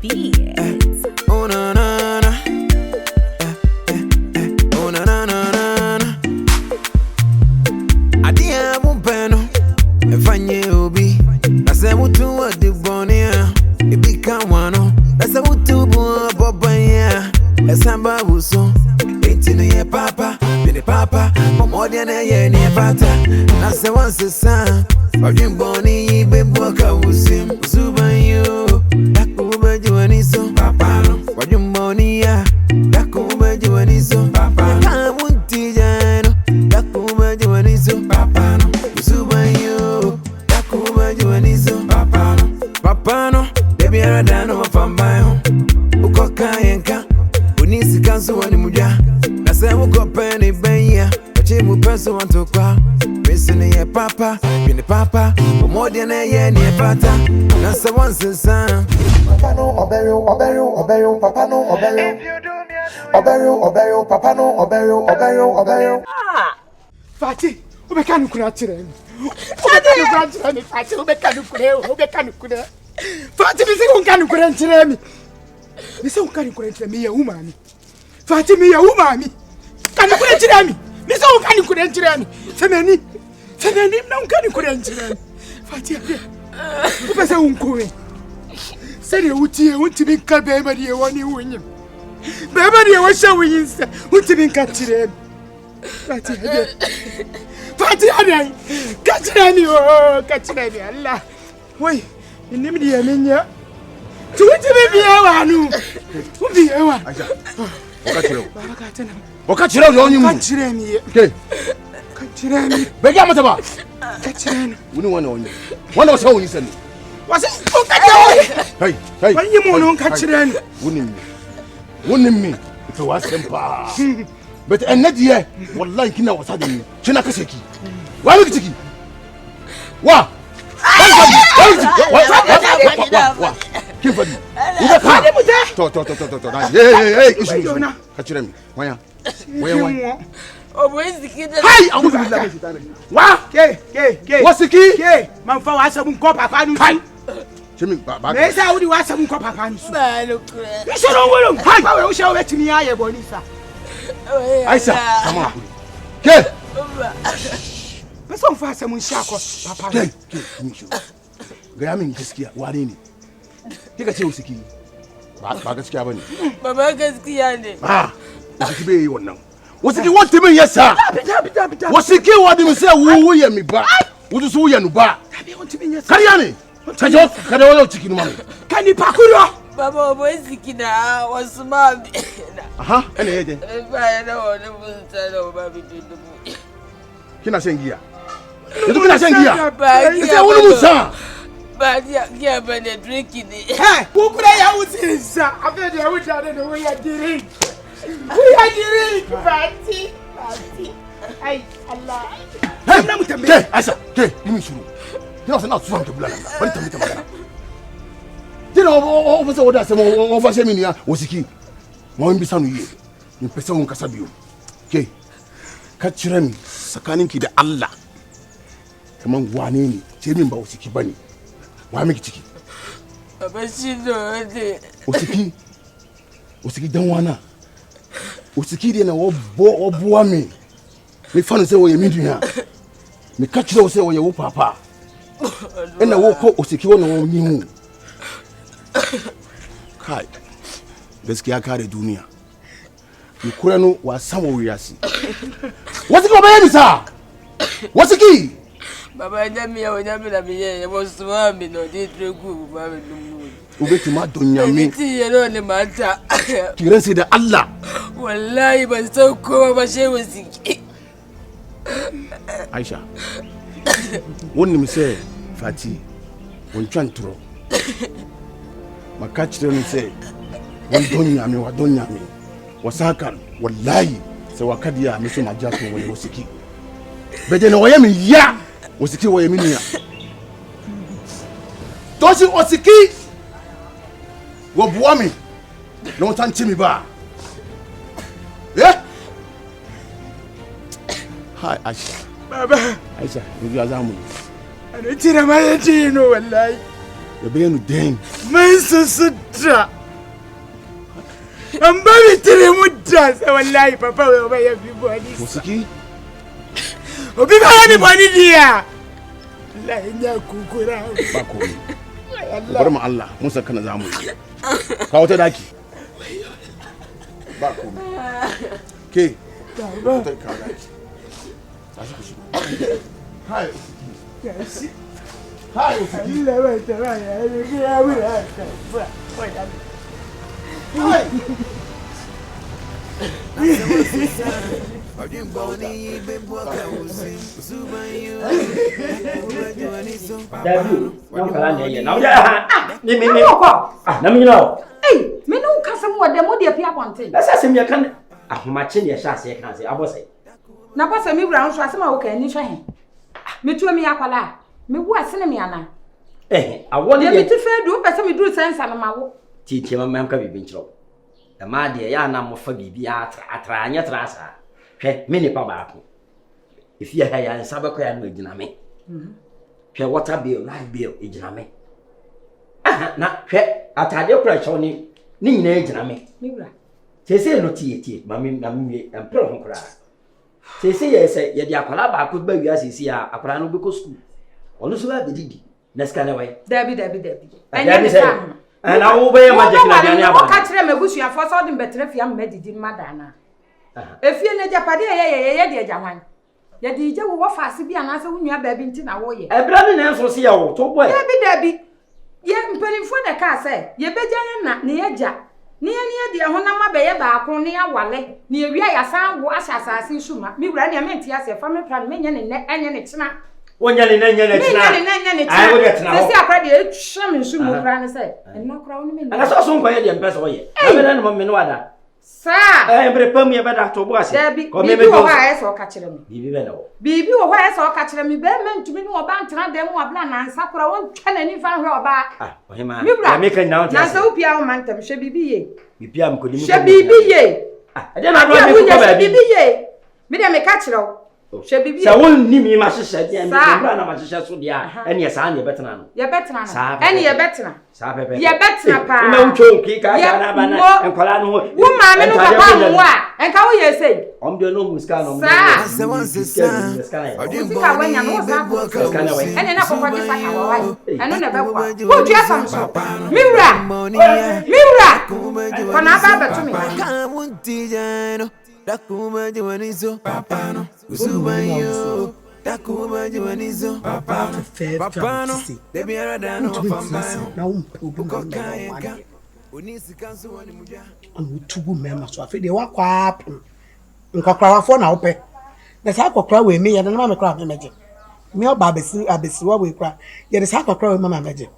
Beats. Oh na na na. Oh na na na na. Adia bumpeno. Efanye obi. Nase mutu wa dibonia. Ibika wano. Nase mutu buwa bobanya. Esamba buso. Etinu ye papa. Bini papa. Momodia na ye ni pata. Nase wansi sa. Wajimboni ibe mwaka usim. Usubanyo. Dakube juaniso. Papano. Wajimboni ya. Dakube juaniso. Papano. Kamunti jano. Dakube juaniso. Papano. Usubanyo. Dakube juaniso. Papano. Papano. Baby aradano wafambayo. Ukoka yenka. Unisi kansu wani muja. Nase ukopeni benya. Chimu peso wantokwa. Missing ye papa, bini papa, more than a year near pata. That's the one son. Papa no obeyo, papa no obeyo. Obeyo, papa no obeyo. Ah! Fati, ubekanu kuna chireni. Fati, ubekanu kure. Fati, bisi unkanu kure chireni. Bisi unkanu kure chireni ya umami. Fati mi ya umami. Kanu kure chireni. Bisi unkanu kure chireni. Semeni mna unkanu kure chireni. Fati, ubese unkure. Seri uti binka beba diye wani unyim. Beba diye washa uyinsa. Uti binka chireni. Fati hadi kachirani Allah. Wai, inni mdi yaminya. Tuwiti bibiya wanu. Ubiya wa. Aisha. Okachiro. Baba katana. Okachiro yonyi mu. Kachirani. Ke. Kachirani. Bega mata ba. Kachirani. Wuni wana onyi. Wana wasa onyi sani. Wasi okachiro. Hey. Wanyi mu non kachirani. Wuni mi. To wasempa. But enadiye wallahi kina wasa da ni kina kashe ki wa miki ciki wa kin fadi ida ka to hey isu ka cire mi waya Oboy Siki da hai a'udhu billahi min shaitani wa ke wasiki ke man fa wasa mun ko papa nu kai kimi ba me yasa wudi wasa mun ko papa nu su ba no kure. isoro wolon hai ba wo shawo betini aye bonisa Aisha come on ke Person fa sai mun sha ko papa ke ni shi ga yamin gaskiya wane ne kika ce wasiki ba gaskiya bane Baba gaskiya ne. wasiki bai yi wannan wasiki wanta min yasa bita wasiki wadi mi sai wuya mi ba wudu su wuya nu ba kariya ne kada wala ciki nu mama kani pakuro Baba Oboy Siki na wasu ma aha ene yede ba ya da wani musa da ba bi dubu. kina shan giya yanzu kina shan giya Ba sai wani musa ba giya ba ne drinking ne. Hey, kukura ya wuce sa, abin da ya wuce da wuya drink. Wuya drink, Fati. Ai, Allah. hey na mutambe ke Aisha ke yimi shiru kina sana tsuwan ta bulala bari ta magana dina o fasa wada sai o fasa mini ya wasiki mo mbi sanu yi ni pesa won kasa biyo ke ka cire mi tsakaninki da Allah kaman wane ne ce min ba wasiki bane wa miki ciki Baba shi ne. Usiki dan wana usiki de na obuwa me fanu se wo ye midunya me ka kire wo se wo ye wo papa ena wo ko usiki wo no wo nyimu kai gaskiya kare duniya ni kurano wa samu wiyasi wasiki ba yayi sa wasiki Baba nyami ya nyami na biye mo suwa mi no di tregu ba mi dumu. ubeti ma donyame Ti yero ne mata. kiransi da Allah Wallahi ban san kowa ba she Siki. Aisha wonni mi se Fati won twantro makachire ni se won donyame wasaka wallahi se wakadiya mi so majato woni wasiki bede na wayemi ya wasiki wayemi ni ya toshi wasiki wo buami no tanchi mi ba hi Aisha Baba, Aisha ni ya zamu ana tira ma yace no wallahi. You be no den. Man sutra. I'm very terrible. So wallahi papa we buy everybody. Musiki. Obi buy anybody there. La nya kukura. Bako. Bar ma Allah Musa kana zamu. Ka wata daki. Bako. Ke. Ka daki. Hi. Yes. Hi. Na bossa mi bra nso asema wo kan ni hwe he metu mi akwala me wu asene mi ana awon ye metu fe du pese mi duru sensa na mawo titi mam ka bibi nchiro e ma de ya na mo fa bibi atra anya tra sa hwe me ni pa ba ko ifia ha ya nsa ba ko ya no ejina me hwe water bill light bill ejina me na hwe atade kura chaw ni nyina ejina me mi bra sese no tie mami empro ho kura sese ye ye di akwala ba ko ba wi asisi a akwala no be ko school onu so ba bedidi na ska na wai dabi anya me sam na wo be magic na dia ne aba ka kire mebusu afo so de betre fia medidi madana efie na japade ye de jawan ye di je wo faase bi anase wunua ba bi nti na wo ye ebra ne na so se ya wo to boy dabi ye mpanimfo de ka se ye beja na ne ye ja ne ye de ho na mabe ba ko ne ya wale ne ye wi ayasan wo asasase suma mi wura ne menti ase fa me plan me nye ne enye ne tena wonya ne nya ne tena ai wo de tena se akra de etwa me suma kra ne se enna kra wo ne me ana so nko ye de mpese wo ye na me na me no wada sa bre pam ye beda to bo ase ko me wo ha ese o ka kire me bibi be na wo bibi wo ha ese o ka kire me be mentumi ni wo ba ntena dem wo abla na nsa kra wo ntwa na ni fa hwe oba ohima ya me kan na na sa upia wo mantem hwe bibi ye bibi am ko di mi hwe bibi ye ade na do me ko ba bibi ye me de me ka kire wo hwe bibi ye sa won ni mi ma hyehyɛ de mi bra na ma hyehyɛ so dia ene sa na ye betena no ene ye betena sa pepe ye betena pa na uncho ki ka na ba na enkola no wo ma me no papa mu a enka wo ye sei de no muska no sa Musika wanya no sa ene na kokko de saka wa wai eno na be kwa wo tu asam so miwra kona ba betumi Dakuma Jawanizo, Papa no, Usubayo, Dakuma Jawanizo, Papa no, they be a radano of Pambayo, now Unisikansu and Muja, and 2 members so I feel they walk up Nkakra for now pe the cycle cry with me and the mamma cry magic me or babesi abesi what we cry yet the cycle cry with mama magic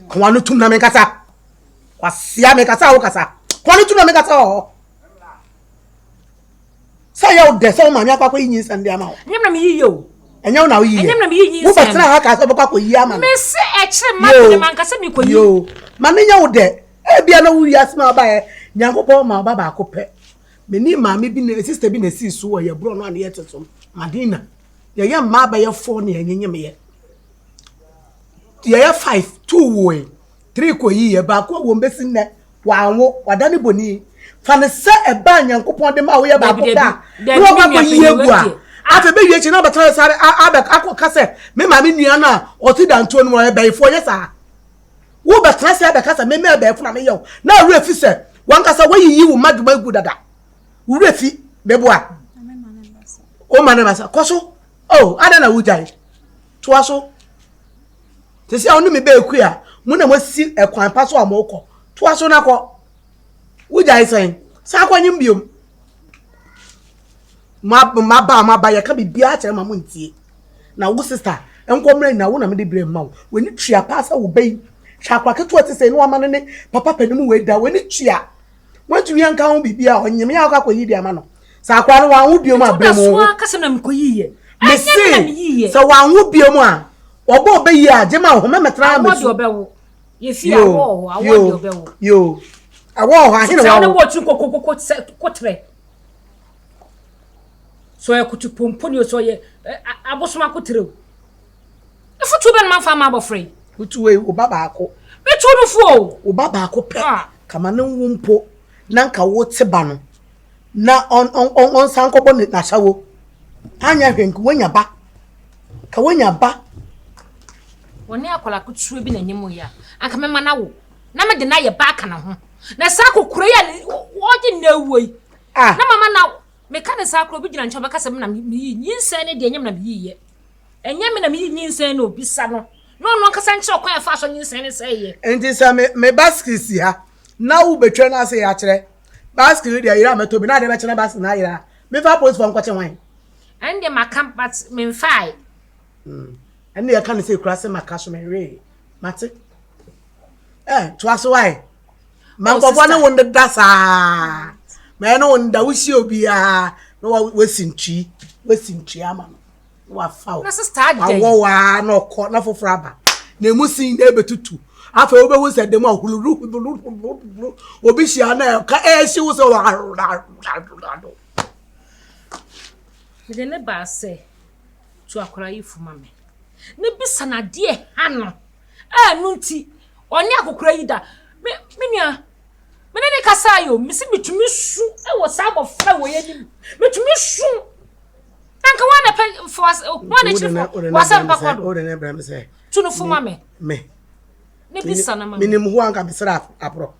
kwanu tum na me kasa kwasia me kasa o kasa kwanu tum na me kasa o say you de so ma me akwa yin san dia ma o nyem na me yiyo enyo na o yiye nyem na me yiyi wo betra ha kasa obakwa ko yi ama me se ekire ma de man kasa me ko yi yo ma me nya wo de e bia na wo yi asma ba e nyankopon ma ba ba ko pe me ni ma me bi na sister bi na si so ye bro no na ye tesom madina ye ye ma ba ye 4 na ye nyem ye ye 5 2 wo 3 ko yi ye ba ko wo mbesi ne wanwo wadane boni fa ne se e ba nyankopon de ma wo ye ba ko da wo ba ko yi egu a afa be wie chi na betra sare abek akọ kase me ma me nua na o ti dan to no e ba ifo ye sa wo betra se abek kase me me ba ifo na me yo na ru efi se wan kase wo yi wo maduma egu dada wo ru efi bebo a o ma ne basa koso oh ada na wujai to aso te se onu me be eku a mu na mo si ekwan pa so amoko to aso na ko wujai sen sa kwanyim biom ma ba ya ka bibia kire ma muntie na wo sister enkomre na wo na me de bre ma wo ni tua pa sa wo bei chakwa keto te se no ama ne papa panimu we da wo ni tua wantu wi anka ho bibia onyem ya ka koyi di ama no sa kwa no wa ho biom abre mu so aka se na me koyi ye me se so wa ho biom a obo be yi a je ma ho memetra me so ye fi awo awo de obewo yo awo ha hine wa na wo tu kokokoko tre so ya kutu pomponi so ye abosoma kotreu If you ben man farm abofrey. Utuwe oba baako. Me tudu fo. Oba baako pe. Kama na nwumpo na nka wo teba no. Na on sankobo na shawo. Anya hwenku wanya ba. Ka wanya ba. Woni akola kutuwe bi na nyemu ya. Anka me mana wo. Na me de na ye ba ka na ho. Na sa kokoro ya woje na wuyi. Na mama na me ka ne sa kokoro bi gina ncho baka se me na me yi nyinsa ne de nyem na me yi ye. Enya me na me yi nyinsa na obisa no. No kasa nche okwan afa so nyinsa ne say ye. Enti sa me baskets ya. Na wo betwe na se ya kire. Basket de ira meto bi na de be kire basket na ira. Me fa post for nkwache wan. Ande makam but me fai. Ande ya kan se kura se makaso me re. Mate. To aso why? Man ko fo na wonde dasa. Me no wonda wusi obi a no wasintwi ama no. Wa fa. Na sister dey. Awo wa na ko na foforo aba. Na emusin na ebetutu. Afa obe wo se dem ahuluru. Obi hia na ka ehyi wo se wa. Me ne ba se to akora yifu mame. Ne bisa na de hano. Nu nti oni akokora yi da. Me nua. Me ne kasa yo, me se metumi su e wo sa abofra wo yenim. Metumi su. Anka wana pe for wana chifo. Wasa mpa kwado. O de na bra me se. Tunu fu mame. Me. Ne bisa na mame. Minim ho anka me sra apro.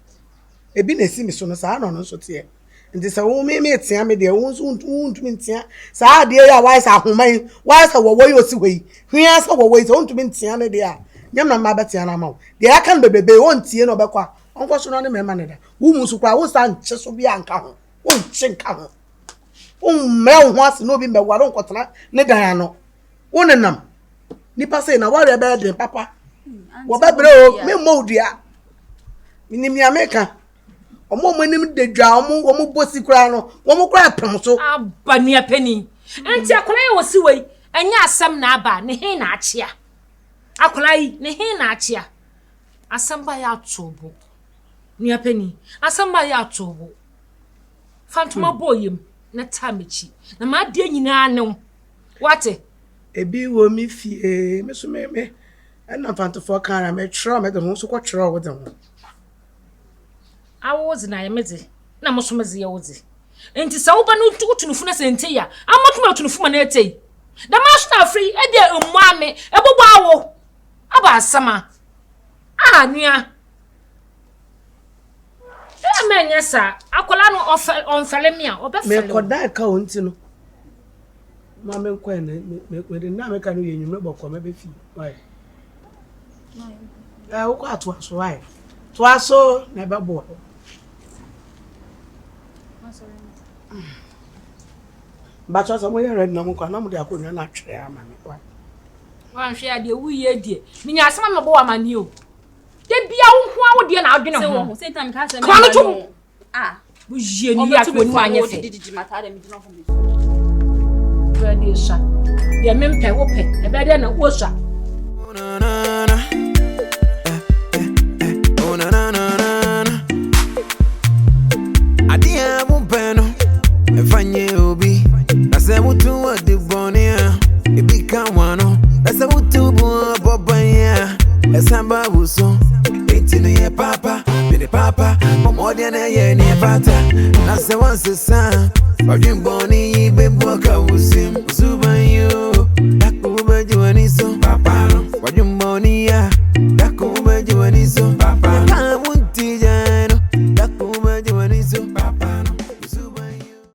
Ebi na si me so no sa no no so te. Nti sa wo me tia me de wo so ntumi tia. Sa de ya wa sa homan, wa sa wo yo si hoi. Hia sa wo so ntumi tia ne de a. Nyam na ma betia na ma wo. De aka no bebebe won tie no bekwa. Onko so no ne me ma ne da. Wo mu so kwa wo sa nche so bi anka ho. Wo nche nka ho. Wo me ho ase no bi me waro nkotena ne dan ano. Wo nenam. Nipa say na ware be de papa. Wo bebre o me mo dia. Minim ya meka. Omo manim de dwa omo bosi kura no. Omo kura pem so. Abani apeni. Enti akola ye wosi wei. Enya asam na aba ne he na achia. Akola yi ne he na achia. Asamba ya tobo. Ni apeni. Asamba ya tobo. Fantoma boyem na tamechi. Na ma de nyina anem. Wate? Ebi wo mi fie me so me. Na fantofo kan me tro me de ho so ko tro wo de ho. Awozi na yemeze. Na mo so meze ye wozi. Enti sa wo ba no tunufu na sente ya. Amotuma tunufu ma na etei. Da ma free e de emu ame ebobo awo. Aba asama. Nua. Emenya sa akola no onfele me a obefele. Me koda ka onti no. Ma me nkwa na me de na me ka no yenyu me bokọ me be fi. Why? Wo ko ato aso why? To aso na be bo. But so mo ye ready na mo kwa na mo de akonwa na twere ama me. Why? Wan hwe ade wuye die. Minya asema me bo amani o. De bia wo ho awo de na adwene ho. Se wo same time ka se me. Kwa no to. Wo je ni ya ko ni anya fe. Didi mata de me dino ho me. Ready sha. De me mpe wo pe. E be de na wo sha. Adia bumpeno efanye obi ase mutu wa de bonia e bi kan wano ase mutu bu bobanya esamba buso etinu ye papa me papa omode na ye ni pata na se wan se san odin boni